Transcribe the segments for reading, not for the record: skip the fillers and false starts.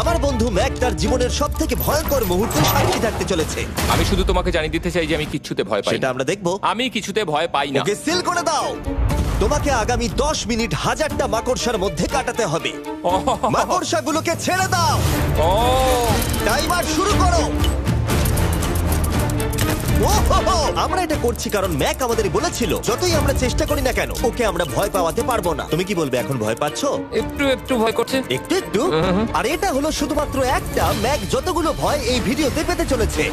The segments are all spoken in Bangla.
আমার বন্ধু ম্যাক তার জীবনের সবথেকে ভয়ঙ্কর মুহূর্তে সাক্ষী থাকতে চলেছে। আমি শুধু তোমাকে জানিয়ে দিতে চাই যে আমি কিচ্ছুতে ভয় পাই সেটা না। আমরা দেখবো। আমি কিছুতে ভয় পাই না। ওকে সিল করে দাও। তোমাকে আগামী 10 মিনিট 1000টা মাকড়সার মধ্যে কাটাতে হবে। মাকড়সাগুলোকে ছেড়ে দাও। ও টাইমার শুরু করো। ওহো! আমরা এটা করছি কারণ ম্যাক আমাদের বলেছিল যতই আমরা চেষ্টা করি না কেন ওকে আমরা ভয় পাওয়াতে পারবো না। তুমি কি বলবে, এখন ভয় পাচ্ছো? একটু একটু ভয় করছে। একটু একটু। আর এটা হলো শুধুমাত্র একটা। ম্যাক যতগুলো ভয় এই ভিডিওতে পেতে চলেছে,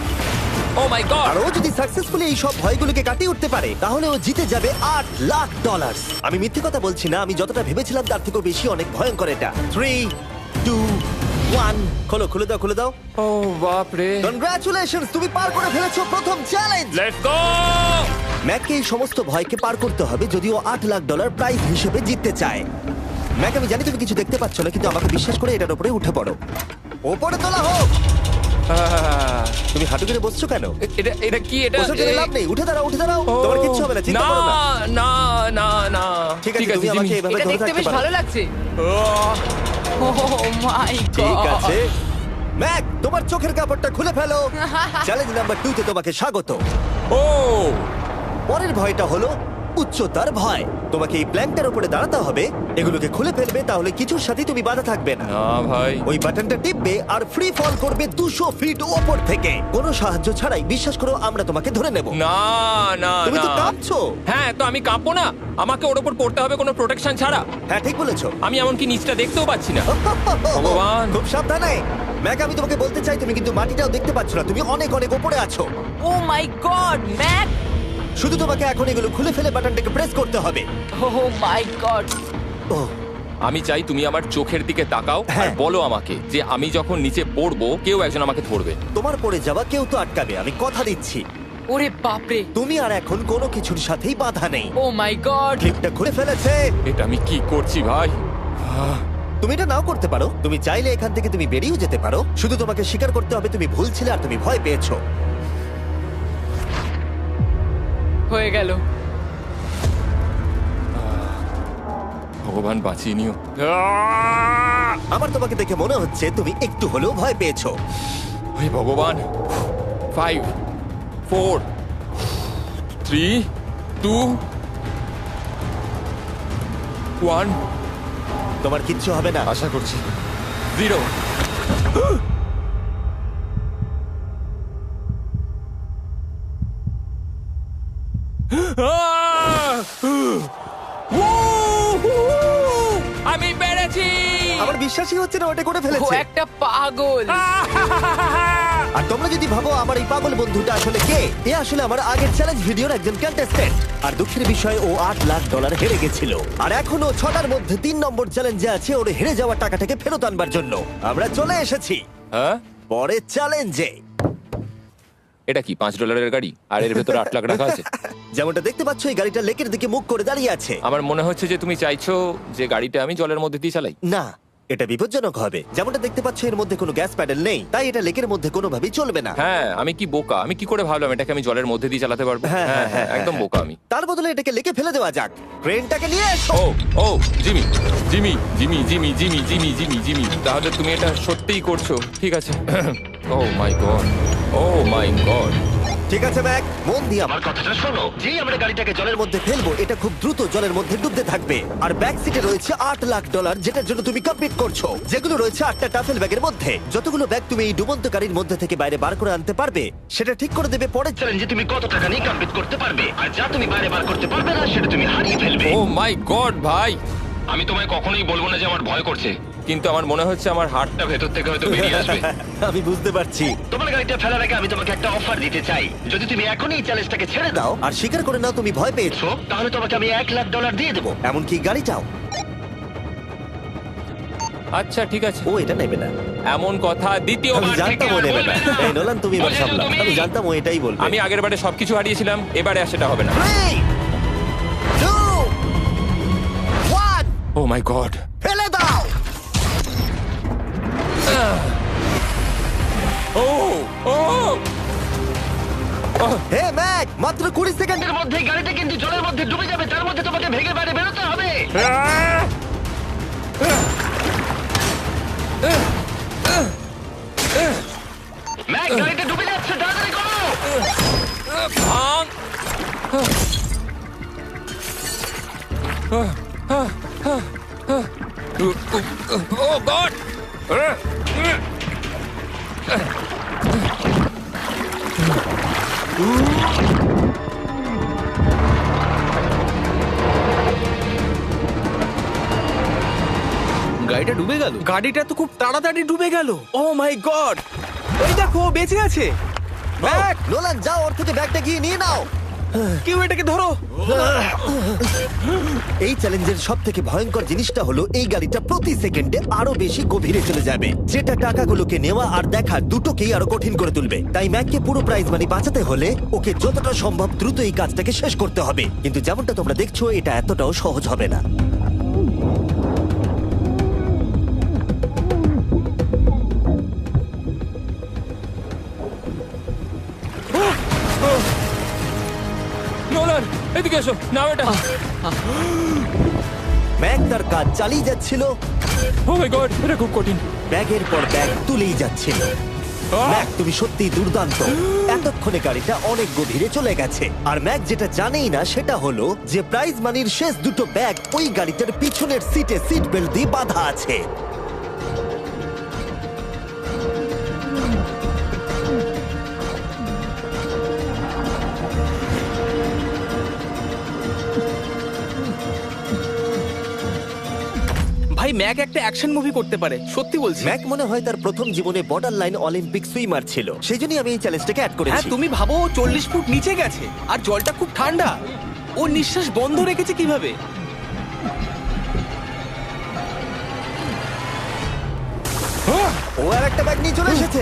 ও মাই গড। আর ও যদি সাকসেসফুলি এই সব ভয়গুলোকে কাটিয়ে উঠতে পারে তাহলে ও জিতে যাবে $8,00,000। আমি মিথ্যে কথা বলছি না, আমি যতটা ভেবেছিলাম তার থেকেও বেশি অনেক ভয়ঙ্কর এটা। 3, 2, 1 খোলো, খুলে দাও, খুলে দাও। ও বাপ রে। কনগ্রাচুলেশনস, তুমি পার করে ফেলেছো প্রথম চ্যালেঞ্জ। Let's go. ম্যাককে এই সমস্ত ভয়কে পার করতে হবে যদিও $8,00,000 প্রাইজ হিসেবে জিততে চায়। ম্যাক, আমি জানি তুমি কিছু দেখতে পাচ্ছ না, কিন্তু আমাকে বিশ্বাস করে এটার উপরে উঠে পড়ো। ওপরে তোলা হোক। তুমি হাঁটু করে বসছো কেন? এটা এটা কি? এটা বসে গেলে লাভ নেই, উঠে দাঁড়াও, উঠে দাঁড়াও। তোমার কিচ্ছু হবে না, চিন্তা করো না। না না না। ঠিক আছে, তুমি আমাকে এভাবে এটা ধরে দেখতে থাকতে বেশ পারো। ভালো লাগছে। ও মাই ঠিক গড। আছে ম্যাক, তোমার চোখের কাপড়টা খুলে ফেলো। চ্যালেঞ্জ নাম্বার 2 তে তোমাকে স্বাগত। ও পরের ভয়টা হলো উচ্চতার ভয়। তোমাকে এই প্ল্যানটার উপরে দাঁড়াতে হবে, এগুলোকে খুলে ফেলবে, তাহলে কিছুর সাথে তুমি বাধা থাকবে না। না ভাই। ওই বাটনটা টিপবে আর ফ্রি ফল করবে 200 ফিট ওপর থেকে। কোনো সাহায্য ছাড়াই, বিশ্বাস করো আমরা তোমাকে ধরে নেব। না না তুমি তো না। কাঁপছো। হ্যাঁ, তো আমি কাঁপবো না? আমাকে ওর উপর পড়তে হবে কোনো প্রোটেকশন ছাড়া? হ্যাঁ, ঠিক বলেছো। আমি এমনকি নিচটা দেখতেও পাচ্ছি না। ভগবান। খুব সাবধানে ম্যাক, আমি তোমাকে বলতে চাই তুমি কিন্তু মাটিটাও দেখতে পাচ্ছ না, তুমি অনেক অনেক উপরে আছো। ও মাই গড, ম্যাক। শুধু তোমাকে এখন এগুলো খুলে ফেলে বাটনটাকে প্রেস করতে হবে। ও মাই গড। ওহ, আমি চাই তুমি আমার চোখের দিকে তাকাও আর হ্যাঁ। বলো আমাকে যে আমি যখন নিচে পড়বো কেউ একজন আমাকে ধরবে। তোমার পড়ে যাওয়া কেউ তো আটকাবে, আমি কথা দিচ্ছি। ওরে বাপরে। তুমি আর এখন কোনো কিছুর সাথেই বাধা নেই। ও মাই গড। ক্লিপটা খুলে ফেলেছে। এটা আমি কি করছি ভাই? তুমি এটা নাও করতে পারো, তুমি চাইলে এখান থেকে তুমি বেরিয়েও যেতে পারো। শুধু তোমাকে স্বীকার করতে হবে তুমি ভুল ছিলে আর তুমি ভয় পেয়েছো। হয়ে গেল। ভগবান বাঁচিয়ে নিও। আমার তোমাকে দেখে মনে হচ্ছে তুমি একটু হলেও ভয় পেয়েছো। হে ভগবান। 5 4 3 2 1। তোমার কিচ্ছু হবে না। আশা করছি। 0। আমি পেরেছি। আমার বিশ্বাসই হচ্ছে না ওটা করে ও ফেলেছে। একটা পাগল। আর তোমরা যদি ভাবো আমার এই পাগল বন্ধুটা আসলে কে, এ আসলে আমার আগের চ্যালেঞ্জ ভিডিওর একজন কন্টেস্ট্যান্ট। আর দুঃখের বিষয় ও $8,00,000 হেরে গেছিল। আর এখনো 6টার মধ্যে 3 নম্বর চ্যালেঞ্জে আছে ওর হেরে যাওয়া টাকাটাকে ফেরত আনবার জন্য। আমরা চলে এসেছি হ্যাঁ, পরের চ্যালেঞ্জে। এটা কি $5 গাড়ি আর এর ভেতরে 8 লাখ টাকা আছে? যেমনটা দেখতে পাচ্ছ এই গাড়িটা লেকের দিকে মুখ করে দাঁড়িয়ে আছে। আমার মনে হচ্ছে যে তুমি চাইছো যে গাড়িটা আমি জলের মধ্যে দিয়ে চালাই। না, এটা বিপজ্জনক হবে। যেমনটা দেখতে পাচ্ছ এর মধ্যে কোনো গ্যাস প্যাডেল নেই, তাই এটা লেকের মধ্যে কোনোভাবেই চলবে না। হ্যাঁ, আমি কি বোকা! আমি কি করে ভাবলাম এটাকে আমি জলের মধ্যে দিয়ে চালাতে পারবো? হ্যাঁ, হ্যাঁ হ্যাঁ, হ্যাঁ, একদম বোকা আমি। তার বদলে এটাকে লেকে ফেলে দেওয়া যাক। ক্রেনটাকে নিয়ে এসো। Oh oh Jimmy Jimmy Jimmy Jimmy Jimmy Jimmy Jimmy Jimmy তাহলে তুমি এটা সত্যিই করছো? ঠিক আছে। Oh my god, oh my god. ঠিক আছে ম্যাক, মন দিয়ে আমার কথাটা শোনো। যেই আমরা গাড়িটাকে জলের মধ্যে ফেলবো এটা খুব দ্রুত জলের মধ্যে ডুবতে থাকবে। আর ব্যাক সিটে রয়েছে $8,00,000 যেটার জন্য তুমি কমপ্লিট করছো, যেগুলো রয়েছে 8টা টাফেল ব্যাগের মধ্যে। যতগুলো ব্যাগ তুমি এই ডুবন্ত গাড়ির মধ্যে থেকে বাইরে বার করে আনতে পারবে সেটা ঠিক করে দেবে পরের চ্যালেঞ্জে তুমি কত টাকা নিয়ে কমপ্লিট করতে পারবে। আর যা তুমি বাইরে বার করতে পারবে না সেটা তুমি হারিয়ে ফেলবে। ও মাই গড ভাই, আমি তোমায় কখনোই বলবো না যে আমার ভয় করছে, কিন্তু আমার মনে হচ্ছে আমার হার্টটা ভেতর থেকে হয়তো বেরিয়ে আসবে। আমি বুঝতে পারছি। তোমার গাড়িটা ফেলার আগে আমি তোমাকে একটা অফার দিতে চাই। যদি তুমি এখনই এই চ্যালেঞ্জটাকে ছেড়ে দাও আর স্বীকার করে নাও তুমি ভয় পেয়েছো, তাহলে তোমাকে আমি $1,00,000 দিয়ে দেবো, এমনকি গাড়িটাও। আচ্ছা ঠিক আছে। ও এটা নেবে না। এমন কথা আমি দ্বিতীয়বার থেকে জানতাম ও আর নেবে বলবে না। না। এই নোলান, তুমি এবার বুঝেছো সামলাও। তুমি? আমি জানতাম ও এটাই বলবে। আমি আগের বারে সবকিছু হারিয়েছিলাম, এবারে আর সেটা হবে না। 3, 2, 1 ও মাই গড। ফেলে দাও। ও ও হে ম্যাক, মাত্র 20 সেকেন্ডের মধ্যে গাড়িটা কিন্তু জলের মধ্যে ডুবে যাবে। তার মধ্যে তোমাকে ভেঙে বাইরে বেরোতে হবে। গাড়িটা ডুবে যাচ্ছে, তাড়াতাড়ি করো। ভাঙ। ও গড! গাড়িটা ডুবে গেল। গাড়িটা তো খুব তাড়াতাড়ি ডুবে গেল। ও মাই গড, ওই দেখো ও বেঁচে আছে। ব্যাগ, নোলান যাও, ওর থেকে ব্যাগটা গিয়ে নিয়ে নাও। কেউ এটাকে ধরো। এই চ্যালেঞ্জের সব থেকে ভয়ঙ্কর জিনিসটা হলো এই গাড়িটা প্রতি সেকেন্ডে আরো বেশি গভীরে চলে যাবে, যেটা টাকাগুলোকে নেওয়া আর দেখা দুটোকেই আরো কঠিন করে তুলবে। তাই ম্যাককে পুরো প্রাইজ মানি বাঁচাতে হলে ওকে যতটা সম্ভব দ্রুত এই কাজটাকে শেষ করতে হবে। কিন্তু যেমনটা তোমরা দেখছো, এটা এতটাও সহজ হবে না। নোলান, এদিকে এসো। নাও এটা। ম্যাক তার কাজ চালিয়ে যাচ্ছিল, ও মাই গড, এটা খুব কঠিন। ব্যাগের পর ব্যাগ তুলেই যাচ্ছিল। আহ! ম্যাক, তুমি সত্যিই দুর্দান্ত। এতক্ষণে গাড়িটা অনেক গভীরে চলে গেছে। আর ম্যাক যেটা জানেই না সেটা হলো যে প্রাইজ মানির শেষ দুটো ব্যাগ ওই গাড়িটার পিছনের সিটে সিট বেল্ট দিয়ে বাঁধা আছে। ভাই ম্যাক একটা অ্যাকশন মুভি করতে পারে, সত্যি বলছি। ম্যাক মনে হয় তার প্রথম জীবনে বর্ডার লাইন অলিম্পিক সুইমার ছিল, সেই জন্যই আমি এই চ্যালেঞ্জটাকে অ্যাড হ্যাঁ, করেছি। তুমি ভাবো ও 40 ফুট নিচে গেছে আর জলটা খুব ঠান্ডা। ও নিঃশ্বাস বন্ধ রেখেছে কিভাবে? ও আর একটা ব্যাগ নিয়ে চলে এসেছে।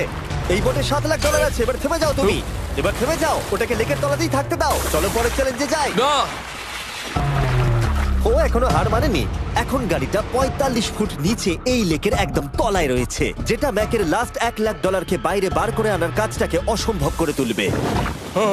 এই বোটে $7,00,000 আছে। এবার থেমে যাও তুমি, এবার থেমে যাও। ওটাকে লেকের তলাতেই থাকতে দাও। চলো পরের চ্যালেঞ্জে যাই। না, ও এখনো হার মানেনি। এখন গাড়িটা 45 ফুট নিচে এই লেকের একদম তলায় রয়েছে, যেটা ম্যাকের লাস্ট $1,00,000কে বাইরে বার করে আনার কাজটাকে অসম্ভব করে তুলবে।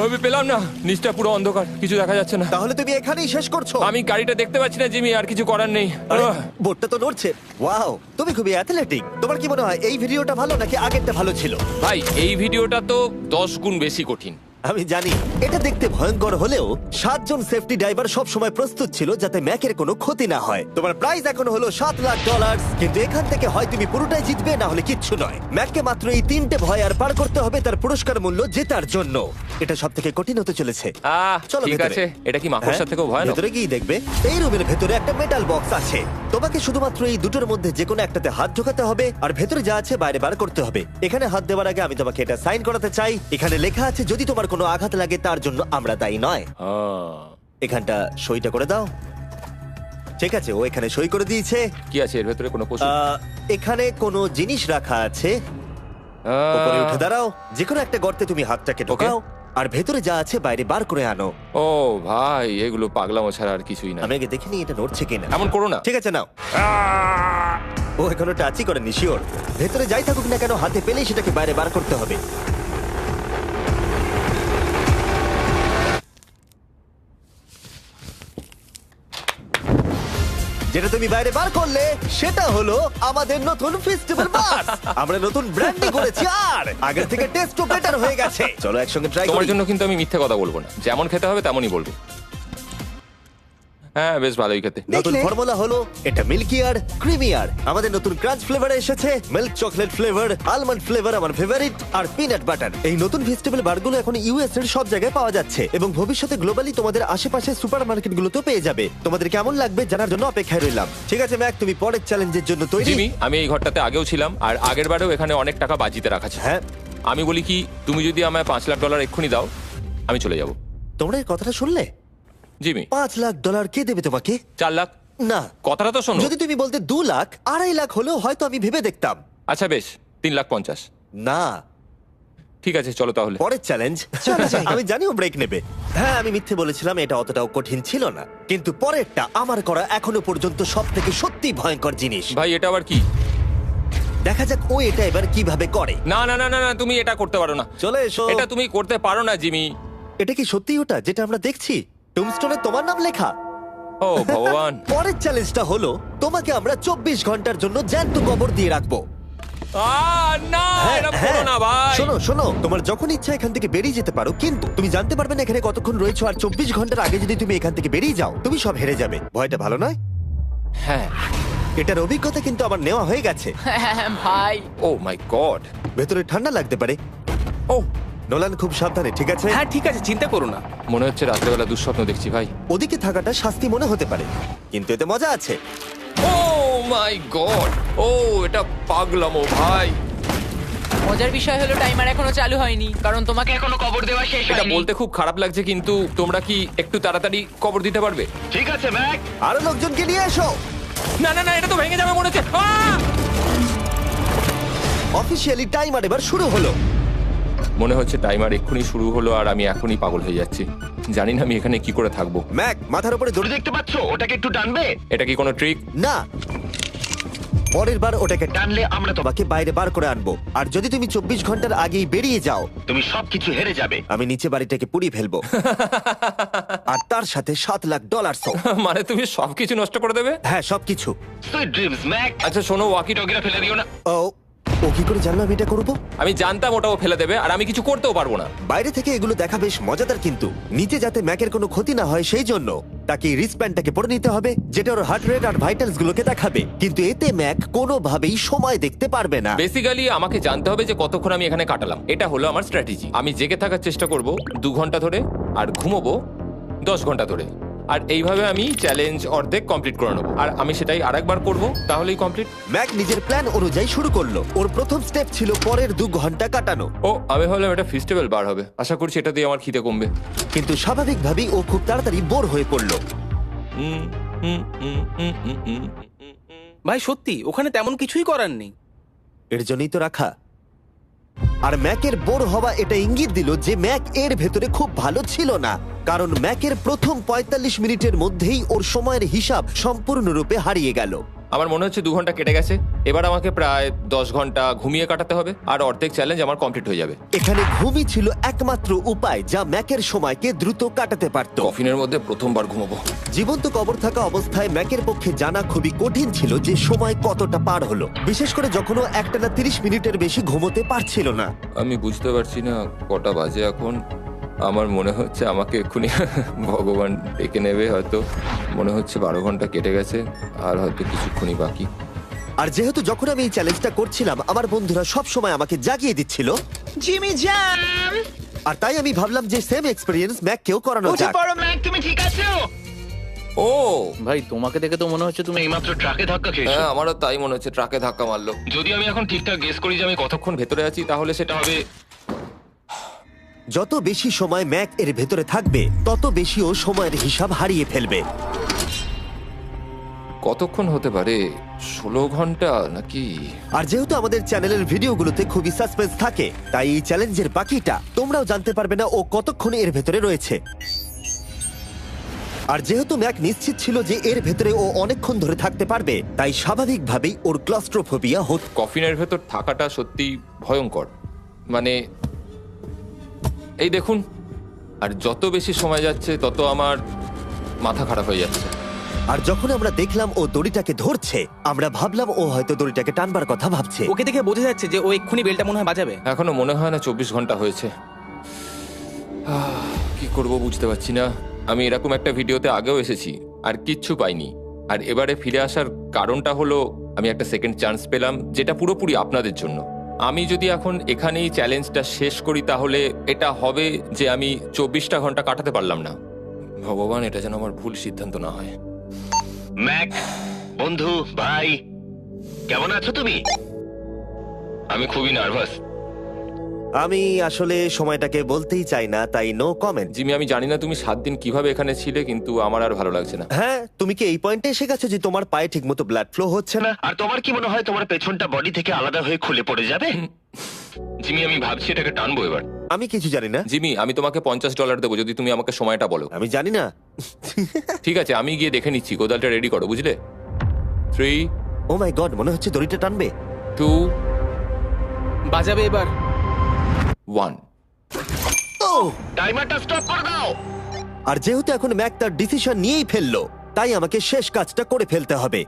আমি পেলাম না। নিচটা পুরো অন্ধকার, কিছু দেখা যাচ্ছে না। তাহলে তুমি এখানেই শেষ করছো? আমি গাড়িটা দেখতে পাচ্ছি না জিমি, আর কিছু করার নেই। আরে, বোটটা তো নড়ছে। ওয়াও, তুমি খুবই অ্যাথলেটিক। তোমার কি মনে হয় এই ভিডিওটা ভালো নাকি আগেরটা ভালো ছিল? ভাই, এই ভিডিওটা তো 10 গুণ বেশি কঠিন। আমি জানি এটা দেখতে ভয়ঙ্কর হলেও 7 জন সেফটি ড্রাইভার সব সময় প্রস্তুত ছিল যাতে ম্যাকের কোনো ক্ষতি না হয়। তোমার প্রাইস এখন হলো $7,00,000, কিন্তু এখান থেকে হয় তুমি পুরোটাই জিতবে, না হলে কিচ্ছু নয়। ম্যাককে মাত্র এই 3টে ভয় আর পার করতে হবে তার পুরস্কার মূল্য জেতার জন্য। এটা সব থেকে কঠিন হতে চলেছে। চলো ঠিক ভেতরে। আছে। এটা কি মাকড়সার হ্যাঁ, থেকেও ভয়ানক? ভেতরে গিয়ে দেখবে এই রুমের ভেতরে একটা মেটাল বক্স আছে। তোমাকে শুধুমাত্র এই দুটোর মধ্যে যে কোনো একটাতে হাত ঢোকাতে হবে আর ভেতরে যা আছে বাইরে বার করতে হবে। এখানে হাত দেওয়ার আগে আমি তোমাকে এটা সাইন করাতে চাই। এখানে লেখা আছে যদি তোমার কোনো আঘাত লাগে তার জন্য আমরা দায়ী নয়। এখানটা সইটা করে দাও। ঠিক আছে, ও এখানে সই করে দিয়েছে। কি আছে এর ভেতরে? কোনো পশু? এখানে কোনো জিনিস রাখা আছে। উপরে উঠে দাঁড়াও, যে কোনো একটা গর্তে তুমি হাতটাকে ঢোকাও আর ভেতরে যা আছে বাইরে বার করে আনো। ও ভাই, এগুলো পাগলামো ছাড়া আর কিছুই না। আমি আগে দেখে নিই এটা নড়ছে কিনা। এমন করো না। ঠিক আছে, নাও। ও এখনো টাচই করেনি, শিওর। ভেতরে যাই থাকুক না কেন, হাতে পেলেই সেটাকে বাইরে বার করতে হবে। যেটা তুমি বাইরে বার করলে সেটা হলো আমাদের নতুন ফেস্টিভ্যাল বাস। আমরা নতুন ব্র্যান্ডিং করেছি আর আগের থেকে টেস্টও বেটার হয়ে গেছে। চলো একসঙ্গে ট্রাই তোমার করি। জন্য কিন্তু আমি মিথ্যে কথা বলবো না। যেমন খেতে হবে তেমনই বলবো। হ্যাঁ, বেশ ভালোই খেতে। নতুন দেখলে? ফর্মুলা হলো এটা মিল্কি আর ক্রিমি আর। আমাদের নতুন ক্রাঞ্চ ফ্লেভার এসেছে, milk chocolate flavour, almond flavour আমার ফেভারিট, আর পিনাট বাটার। এই নতুন ভেজিটেবল বারগুলো এখন ইউএস এর সব জায়গায় পাওয়া যাচ্ছে এবং ভবিষ্যতে গ্লোবালি তোমাদের আশেপাশে সুপারমার্কেটগুলোতেও পেয়ে যাবে। তোমাদের কেমন লাগবে জানার জন্য অপেক্ষায় রইলাম। ঠিক আছে ম্যাক, তুমি পরের চ্যালেঞ্জের জন্য তৈরি? জিমি, আমি এই ঘরটাতে আগেও ছিলাম আর আগের বারেও এখানে অনেক টাকা বাজিতে রাখা ছিল। হ্যাঁ, আমি বলি কি, তুমি যদি আমায় $5,00,000 এক্ষুনি দাও, আমি চলে যাব। তোমরা এই কথাটা শুনলে? জিমি, $5,00,000 কে দেবে তোমাকে? 4 লাখ। না, কথাটা তো শোনো। যদি তুমি বলতে 2 লাখ, 2.5 লাখ হলেও হয়তো আমি ভেবে দেখতাম। আচ্ছা বেশ, 3,50,000। না, ঠিক আছে, চলো তাহলে। পরের চ্যালেঞ্জ। আমি জানি ও ব্রেক নেবে। হ্যাঁ, আমি মিথ্যে বলেছিলাম, এটা অতটাও কঠিন ছিল না। কিন্তু পরেরটা আমার করা এখনো পর্যন্ত সব থেকে সত্যি ভয়ঙ্কর জিনিস। ভাই, এটা আবার কি? দেখা যাক ও এটা এবার কিভাবে করে। না না না না না, তুমি এটা করতে পারো না। চলে এসো। এটা তুমি করতে পারো না জিমি। এটা কি সত্যি ওটা যেটা আমরা দেখছি? টুমস্টোনে তোমার নাম লেখা। ও ভগবান। পরের চ্যালেঞ্জটা হলো তোমাকে আমরা 24 ঘন্টার জন্য জ্যান্ত কবর দিয়ে রাখবো। না। এরকম করো না ভাই। শোনো শোনো, তোমার যখন ইচ্ছা এখান থেকে বেরিয়ে যেতে পারো, কিন্তু তুমি জানতে পারবে না এখানে কতক্ষণ রয়েছো। আর 24 ঘন্টার আগে যদি তুমি এখান থেকে বেরিয়ে যাও, তুমি সব হেরে যাবে। ভয়টা ভালো নয়? হ্যাঁ। এটার অভিজ্ঞতা কিন্তু আমার নেওয়া হয়ে গেছে। ভাই ও মাই গড। ভেতরে ঠান্ডা লাগতে পারে। ও নোলান, খুব সাবধানে, ঠিক আছে? হ্যাঁ ঠিক আছে, চিন্তা করো না। মনে হচ্ছে রাত্রেবেলা দুঃস্বপ্ন দেখছি ভাই। ওদিকে থাকাটা শাস্তি মনে হতে পারে, কিন্তু এতে মজা আছে। ও মাই গড, ও এটা পাগলামো ভাই। মজার বিষয় হলো টাইমার এখনো চালু হয়নি, কারণ তোমাকে এখনো কবর দেওয়া শেষ এটা হয়নি। বলতে খুব খারাপ লাগছে, কিন্তু তোমরা কি একটু তাড়াতাড়ি কবর দিতে পারবে? ঠিক আছে ম্যাক, আরো লোকজনকে নিয়ে এসো। না না না, এটা তো ভেঙে যাবে মনে হচ্ছে। অফিসিয়ালি টাইমার এবার শুরু হলো। মনে হচ্ছে টাইমার এক্ষুনি শুরু হলো আর আমি এখনই পাগল হয়ে যাচ্ছি। জানি না আমি এখানে কি করে থাকবো। ম্যাক, মাথার উপরে দড়ি দেখতে পাচ্ছো? ওটাকে একটু টানবে। এটা কি কোনো ট্রিক? না, পরের বার ওটাকে টানলে আমরা তোমাকে বাইরে বার করে আনবো। আর যদি তুমি 24 ঘন্টার আগেই বেরিয়ে যাও, তুমি সবকিছু হেরে যাবে। আমি নিচে বাড়িটাকে পুড়িয়ে ফেলবো। আর তার সাথে $7 লাখ। মানে তুমি সবকিছু নষ্ট করে দেবে? হ্যাঁ, সবকিছু। Sweet dreams Mac. আচ্ছা শোনো, ওয়াকি টগিরা ফেলে দিও না। ও কি করে জানলো আমি এটা করবো? আমি জানতাম ওটাও ফেলে দেবে আর আমি কিছু করতেও পারবো না। বাইরে থেকে এগুলো দেখা বেশ মজাদার, কিন্তু নিচে যাতে ম্যাকের কোনো ক্ষতি না হয় সেই জন্য তাকে রিস্টব্যান্ডটাকে পরে নিতে হবে, যেটা ওর হার্ট রেট আর ভাইটালস গুলোকে দেখাবে। কিন্তু এতে ম্যাক কোনোভাবেই সময় দেখতে পারবে না। বেসিক্যালি আমাকে জানতে হবে যে কতক্ষণ আমি এখানে কাটালাম। এটা হলো আমার স্ট্র্যাটেজি। আমি জেগে থাকার চেষ্টা করব 2 ঘন্টা ধরে, আর ঘুমোবো 10 ঘন্টা ধরে। আর এইভাবে আমি চ্যালেঞ্জ অর্ধেক কমপ্লিট করে নেবো। আর আমি সেটাই আরেকবার করব, তাহলেই কমপ্লিট। ম্যাক নিজের প্ল্যান অনুযায়ী শুরু করলো। ওর প্রথম স্টেপ ছিল পরের 2 ঘন্টা কাটানো। ও আমি ভাবলাম এটা ফেস্টিভ্যাল বার হবে। আশা করছি এটা দিয়ে আমার খিদে কমবে। কিন্তু স্বাভাবিকভাবেই ও খুব তাড়াতাড়ি বোর হয়ে পড়লো। হুম, হুম, হুম, হুম, হুম, হুম, হুম। ভাই সত্যি ওখানে তেমন কিছুই করার নেই। এর জন্যই তো রাখা। আর ম্যাকের বোর হওয়া এটা ইঙ্গিত দিল যে ম্যাক এর ভেতরে খুব ভালো ছিল না, কারণ ম্যাকের প্রথম 45 মিনিটের মধ্যেই ওর সময়ের হিসাব সম্পূর্ণরূপে হারিয়ে গেল। আমার মনে হচ্ছে 2 ঘন্টা কেটে গেছে। এবার আমাকে প্রায় 10 ঘন্টা ঘুমিয়ে কাটাতে হবে, আর অর্ধেক চ্যালেঞ্জ আমার কমপ্লিট হয়ে যাবে। এখানে ঘুমই ছিল একমাত্র উপায় যা ম্যাকের সময়কে দ্রুত কাটাতে পারত। কফিনের মধ্যে প্রথমবার ঘুমাবো। জীবন্ত কবর থাকা অবস্থায় ম্যাকের পক্ষে জানা খুবই কঠিন ছিল যে সময় কতটা পার হলো, বিশেষ করে যখন ও একটানা 30 মিনিটের বেশি ঘুমোতে পারছিল না। আমি বুঝতে পারছি না কটা বাজে এখন। আমার মনে হচ্ছে আমাকে এক্ষুনি ভগবান ডেকে নেবে হয়তো। মনে হচ্ছে 12 ঘন্টা কেটে গেছে, আর হয়তো কিছুক্ষণই বাকি। আর যেহেতু যখন আমি এই চ্যালেঞ্জটা করছিলাম আমার বন্ধুরা সব সময় আমাকে জাগিয়ে দিচ্ছিল, জিমি জ্যাম। আর তাই আমি ভাবলাম যে সেম এক্সপেরিয়েন্স ম্যাককেও করানো উঠে যাক। পড়ো ম্যাক, তুমি ঠিক আছো? ও ভাই তোমাকে দেখে তো মনে হচ্ছে তুমি এইমাত্র ট্রাকে ধাক্কা খেয়েছো। হ্যাঁ, আমারও তাই মনে হচ্ছে। ট্রাকে ধাক্কা মারলো। যদি আমি এখন ঠিকঠাক গেস করি যে আমি কতক্ষণ ভেতরে আছি, তাহলে সেটা হবে যত বেশি সময় ম্যাক এর ভেতরে থাকবে তত বেশি ও সময়ের হিসাব হারিয়ে ফেলবে। কতক্ষণ হতে পারে? 16 ঘন্টা নাকি? আর যেহেতু আমাদের চ্যানেলের ভিডিওগুলোতে খুবই সাসপেন্স থাকে, তাই এই চ্যালেঞ্জের বাকিটা তোমরাও জানতে পারবে না ও কতক্ষণ এর ভেতরে রয়েছে। আর যেহেতু ম্যাক নিশ্চিত ছিল যে এর ভেতরে ও অনেকক্ষণ ধরে থাকতে পারবে, তাই স্বাভাবিকভাবেই ওর ক্লস্ট্রোফোবিয়া হতো। কফিনের ভেতর থাকাটা সত্যি ভয়ঙ্কর। মানে এই দেখুন, আর যত বেশি সময় যাচ্ছে তত আমার মাথা খারাপ হয়ে যাচ্ছে। আর যখন আমরা দেখলাম ও দড়িটাকে ধরছে, আমরা ভাবলাম ও হয়তো দড়িটাকে টানবার কথা ভাবছে। ওকে দেখে বোঝা যাচ্ছে যে ও এক্ষুনি বেলটা মনে হয় বাজাবে। এখনো মনে হয় না 24 ঘন্টা হয়েছে। কি করব বুঝতে পারছি না। আমি এরকম একটা ভিডিওতে আগেও এসেছি আর কিচ্ছু পাইনি। আর এবারে ফিরে আসার কারণটা হলো আমি একটা সেকেন্ড চান্স পেলাম, যেটা পুরোপুরি আপনাদের জন্য। আমি যদি এখন এখানেই চ্যালেঞ্জটা শেষ করি, তাহলে এটা হবে যে আমি 24টা ঘন্টা কাটাতে পারলাম না। ভগবান, এটা যেন আমার ভুল সিদ্ধান্ত না হয়। ম্যাক, বন্ধু, ভাই, কেমন আছো তুমি? আমি খুবই নার্ভাস। আমি আসলে সময়টাকে বলতেই চাই না, তাই নো কমেন্ট। জিমি, আমি জানি না তুমি 7 দিন কিভাবে এখানে ছিলে, কিন্তু আমার আর ভালো লাগছে না। হ্যাঁ, তুমি কি এই পয়েন্টে এসে গেছো যে তোমার পায়ে ঠিকমতো ব্লাড ফ্লো হচ্ছে না? আর তোমার কি মনে হয় তোমার পেছনটা বডি থেকে আলাদা হয়ে খুলে পড়ে যাবে? জিমি, আমি ভাবছি এটাকে টানবো এবার। আমি কিছু জানি না। জিমি, আমি তোমাকে $50 দেবো যদি তুমি আমাকে সময়টা বলো। আমি জানি না। ঠিক আছে, আমি গিয়ে দেখে নিচ্ছি। গোদালটা রেডি করো, বুঝলে? 3, ও মাই গড, মনে হচ্ছে দড়িটা টানবে। 2, বাজাবে এবার। 1। ও! টাইমারটা স্টপ করে দাও। আর যেহেতু এখন ম্যাক তার ডিসিশন নিয়েই ফেললো, তাই আমাকে শেষ কাজটা করে ফেলতে হবে।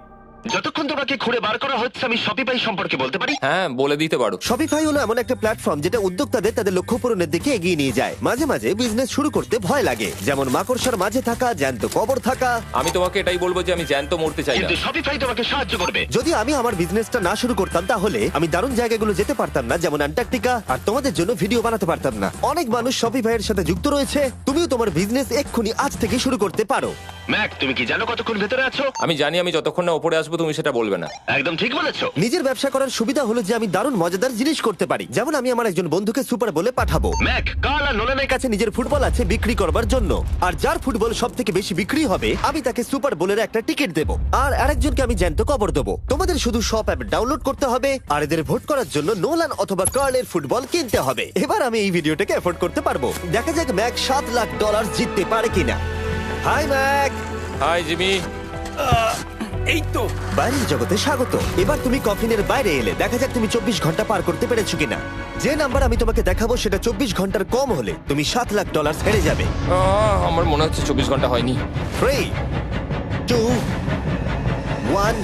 যতক্ষণ তোমাকে খুঁড়ে বার করা হচ্ছে আমি শপিফাই সম্পর্কে বলতে পারি। হ্যাঁ, বলে দিতে পারো। শপিফাই হলো এমন একটা প্ল্যাটফর্ম যেটা উদ্যোক্তাদের তাদের লক্ষ্য পূরণের দিকে এগিয়ে নিয়ে যায়। মাঝে মাঝে বিজনেস শুরু করতে ভয় লাগে, যেমন মাকড়সার মাঝে থাকা, জ্যান্ত কবর থাকা। আমি তোমাকে এটাই বলবো যে আমি জ্যান্ত মরতে চাই না। কিন্তু শপিফাই তোমাকে সাহায্য করবে। যদি আমি আমার বিজনেসটা না শুরু করতাম তাহলে আমি দারুণ জায়গাগুলো যেতে পারতাম না, যেমন অ্যান্টার্কটিকা, আর তোমাদের জন্য ভিডিও বানাতে পারতাম না। অনেক মানুষ শপিফাইয়ের সাথে যুক্ত রয়েছে। তুমিও তোমার বিজনেস এক্ষুনি আজ থেকে শুরু করতে পারো। ম্যাক, তুমি কি জানো কতক্ষণ ভেতরে আছো? আমি জানি, আমি যতক্ষণ না উপরে আসবো তুমি সেটা বলবে না। একদম ঠিক বলেছো। নিজের ব্যবসা করার সুবিধা হলো যে আমি দারুণ মজাদার জিনিস করতে পারি, যেমন আমি আমার একজন বন্ধুকে সুপার বলে পাঠাবো। ম্যাক, কার্ল আর নোলানের কাছে নিজের ফুটবল আছে বিক্রি করবার জন্য, আর যার ফুটবল সব থেকে বেশি বিক্রি হবে আমি তাকে সুপার বোলের একটা টিকিট দেবো, আর আরেকজনকে আমি জ্যান্ত কবর দেবো। তোমাদের শুধু শপ অ্যাপ ডাউনলোড করতে হবে আর এদের ভোট করার জন্য নোলান অথবা কার্লের ফুটবল কিনতে হবে। এবার আমি এই ভিডিওটাকে এফোর্ড করতে পারবো। দেখা যাক ম্যাক $7 লাখ জিততে পারে কিনা। Hi Mac. Hi Jimmy. এই তো। বাইরের জগতে স্বাগত। এবার তুমি কফিনের বাইরে এলে, দেখা যাক তুমি 24 ঘন্টা পার করতে পেরেছো কিনা। যে নাম্বার আমি তোমাকে দেখাবো সেটা 24 ঘন্টার কম হলে তুমি $7 লাখ হেরে যাবে। আমার মনে হচ্ছে 24 ঘন্টা হয়নি। 3, 2, 1।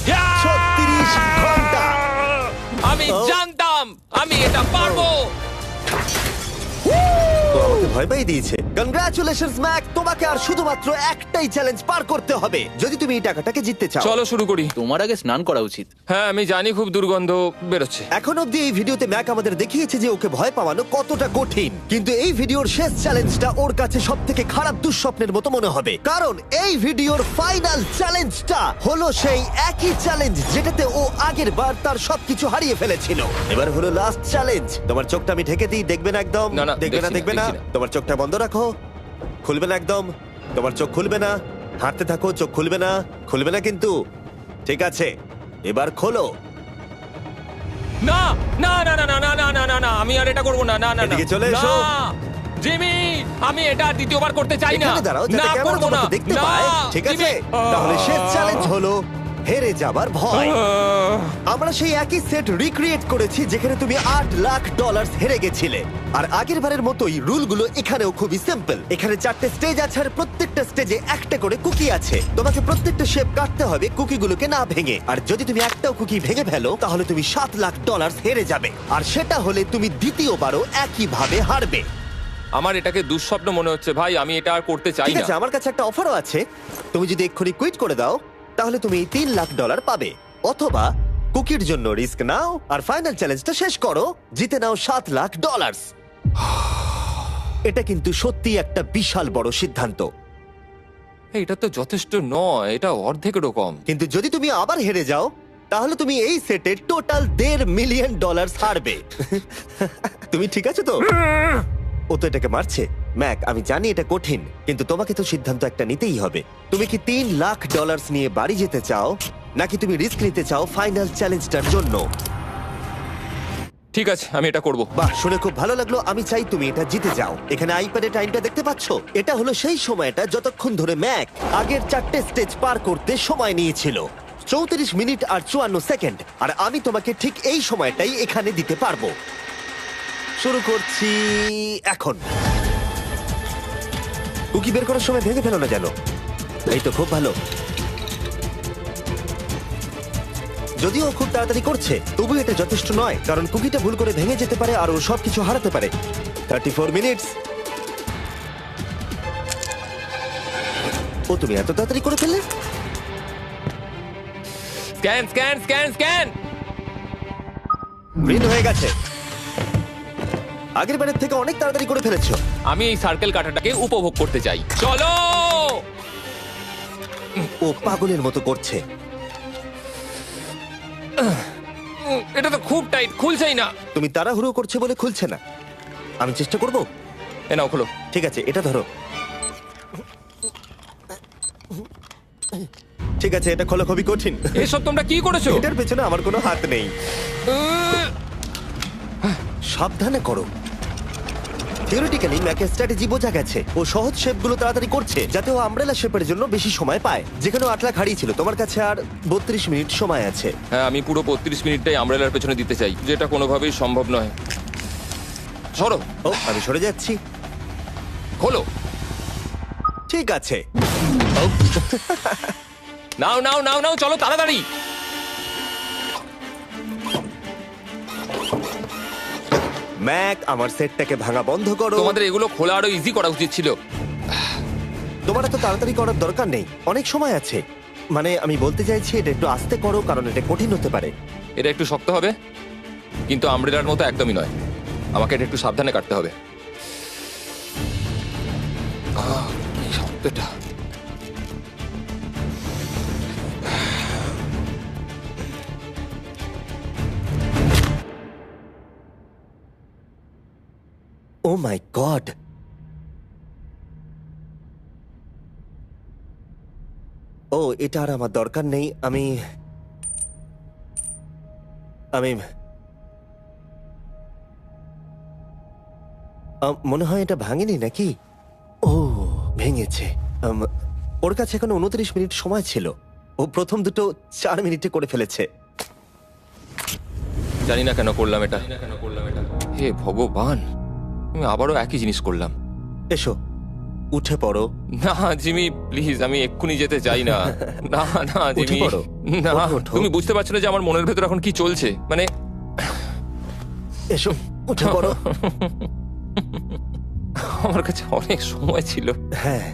36 ঘন্টা। আমি জানতাম আমি এটা পারবো। তো আমাকে ভয় পাই দিয়েছে। কংগ্রাচুলেশনস ম্যাক, তোমাকে আর শুধুমাত্র একটাই চ্যালেঞ্জ পার করতে হবে যদি তুমি এই টাকাটাকে জিততে চাও। চলো শুরু করি। তোমার আগে স্নান করা উচিত। হ্যাঁ, আমি জানি খুব দুর্গন্ধ বেরোচ্ছে। এখন অব্দি এই ভিডিওতে ম্যাক আমাদের দেখিয়েছে যে ওকে ভয় পাওয়ানো কতটা কঠিন, কিন্তু এই ভিডিওর শেষ চ্যালেঞ্জটা ওর কাছে সবথেকে খারাপ দুঃস্বপ্নের মতো মনে হবে, কারণ এই ভিডিওর ফাইনাল চ্যালেঞ্জটা হলো সেই একই চ্যালেঞ্জ যেটাতে ও আগের বার তার সবকিছু হারিয়ে ফেলেছিল। এবার হলো লাস্ট চ্যালেঞ্জ। তোমার চোখটা আমি ঢেকে দিই, দেখবে না একদম। না, না, দেখবে না, দেখছি না, দেখবে না। দেখছি না। তোমার চোখটা বন্ধ রাখো, খুলবে না একদম। তোমার চোখ খুলবে না, হাঁটতে থাকো, চোখ খুলবে না, খুলবে না কিন্তু। ঠিক আছে, এবার খোলো। না না না না না না না না না না, আমি আর এটা করবো না। না না না। এদিকে চলে এসো। না, জিমি, আমি এটা আর দ্বিতীয়বার করতে চাই না। এখানে দাঁড়াও যাতে না, ক্যামেরা করবো না। তোমাকে দেখতে না, পায়। ঠিক আছে, জিমি। তাহলে শেষ চ্যালেঞ্জ হলো হেরে যাবার ভয়। আহ, আমরা সেই একই সেট রিক্রিয়েট করেছি যেখানে তুমি $8 লাখ হেরে গেছিলে। আর আগের বারের মতোই রুলগুলো এখানেও খুবই সিম্পল। এখানে 4টে স্টেজ আছে আর প্রত্যেকটা স্টেজে একটা করে কুকি আছে। তোমাকে প্রত্যেকটা শেপ কাটতে হবে কুকিগুলোকে না ভেঙে, আর যদি তুমি একটাও কুকি ভেঙে ফেলো তাহলে তুমি $7 লাখ হেরে যাবে, আর সেটা হলে তুমি দ্বিতীয়বারও একই ভাবে হারবে। আমার এটাকে দুঃস্বপ্ন মনে হচ্ছে ভাই, আমি এটা আর করতে চাই ঠিক না। আছে, আমার কাছে একটা অফারও আছে। তুমি যদি এক্ষুনি কুইট করে দাও তাহলে তুমি $3 লাখ পাবে, অথবা কুকির জন্য রিস্ক নাও আর ফাইনাল চ্যালেঞ্জটা শেষ করো, জিতে নাও $7 লাখ। এটা কিন্তু সত্যি একটা বিশাল বড় সিদ্ধান্ত, এটা তো যথেষ্ট নয়, এটা অর্ধেকেরও কম। কিন্তু যদি তুমি আবার হেরে যাও তাহলে তুমি এই সেটে টোটাল $1.5 মিলিয়ন হারবে। তুমি ঠিক আছে তো? ও তো এটাকে মারছে। ম্যাক, আমি জানি এটা কঠিন, কিন্তু তোমাকে তো সিদ্ধান্ত একটা নিতেই হবে। তুমি কি $3 লাখ নিয়ে বাড়ি যেতে চাও, নাকি তুমি রিস্ক নিতে চাও ফাইনাল চ্যালেঞ্জটার জন্য? ঠিক আছে, আমি এটা করব। বাহ, শুনে খুব ভালো লাগলো। আমি চাই তুমি এটা জিতে যাও। এখানে আইপ্যাডে টাইমটা দেখতে পাচ্ছ? এটা হলো সেই সময়টা যতক্ষণ ধরে ম্যাক আগের 4টে স্টেজ পার করতে সময় নিয়েছিল। 34 মিনিট আর 54 সেকেন্ড। আর আমি তোমাকে ঠিক এই সময়টাই এখানে দিতে পারবো। শুরু করছি এখন। কুকি বের করার সময় ভেঙে ফেলো না যেন। এই তো, খুব ভালো। যদিও ও খুব তাড়াতাড়ি করছে, তবু এটা যথেষ্ট নয়, কারণ কুকিটা ভুল করে ভেঙে যেতে পারে আর ও সবকিছু হারাতে পারে। 34 মিনিটস। ও, তুমি এত তাড়াতাড়ি করে ফেললে? Scan scan scan scan. Green হয়ে গেছে। আগের বারের থেকে অনেক তাড়াতাড়ি করে ফেলেছো। আমি এই সার্কেল কাটাটাকে উপভোগ করতে চাই। চলো। ও পাগলের মতো করছে। এটা তো খুব টাইট, খুলছেই না। তুমি তাড়াহুড়ো করছে বলে খুলছে না। আমি চেষ্টা করব। এ নাও, খোলো। ঠিক আছে, এটা ধরো। ঠিক আছে, এটা খোলা খুবই কঠিন। এসব তোমরা কি করেছো? এটার পেছনে আমার কোনো হাত নেই। সাবধানে করো। থিওরিটিক্যালি ম্যাকের স্ট্র্যাটেজি বোঝা গেছে। ও সহজ শেপগুলো তাড়াতাড়ি করছে যাতে ও আমব্রেলা শেপের জন্য বেশি সময় পায়। যেখানে 8 লাখ হারিয়েছিল, তোমার কাছে আর 32 মিনিট সময় আছে। হ্যাঁ, আমি পুরো 32 মিনিটটাই আমব্রেলার পেছনে দিতে চাই, যেটা কোনোভাবেই সম্ভব নয়। সরো। ও, আমি সরে যাচ্ছি। খোলো। ঠিক আছে। নাও নাও নাও নাও, চলো তাড়াতাড়ি। ম্যাক, আমার সেটটাকে ভাঙা বন্ধ করো। তোমাদের এগুলো খোলা আরো ইজি করা উচিত ছিল। তোমার এত তাড়াতাড়ি করার দরকার নেই, অনেক সময় আছে। মানে আমি বলতে চাইছি এটা একটু আস্তে করো, কারণ এটা কঠিন হতে পারে। এটা একটু শক্ত হবে, কিন্তু আমব্রেলার মতো একদমই নয়। আমাকে এটা একটু সাবধানে কাটতে হবে। কি শক্তটা! ও মাই গড, ও এটা আর আমার দরকার নেই। আমি মনে হয় এটা ভাঙেনি নাকি? ও ভেঙেছে। ওর কাছে এখন 29 মিনিট সময় ছিল। ও প্রথম দুটো 4 মিনিটে করে ফেলেছে। জানি না কেন করলাম এটা। হে ভগবান, আমি আবারও একই জিনিস করলাম। এসো, উঠে পড়ো। না জিমি, প্লিজ, আমি এক্ষুনি যেতে চাই না। না না উঠে জিমি, পড়ো। না। ওঠো। তুমি বুঝতে পারছো না যে আমার মনের ভেতর এখন কি চলছে? মানে এসো, উঠে পড়ো। আমার কাছে অনেক সময় ছিল। হ্যাঁ,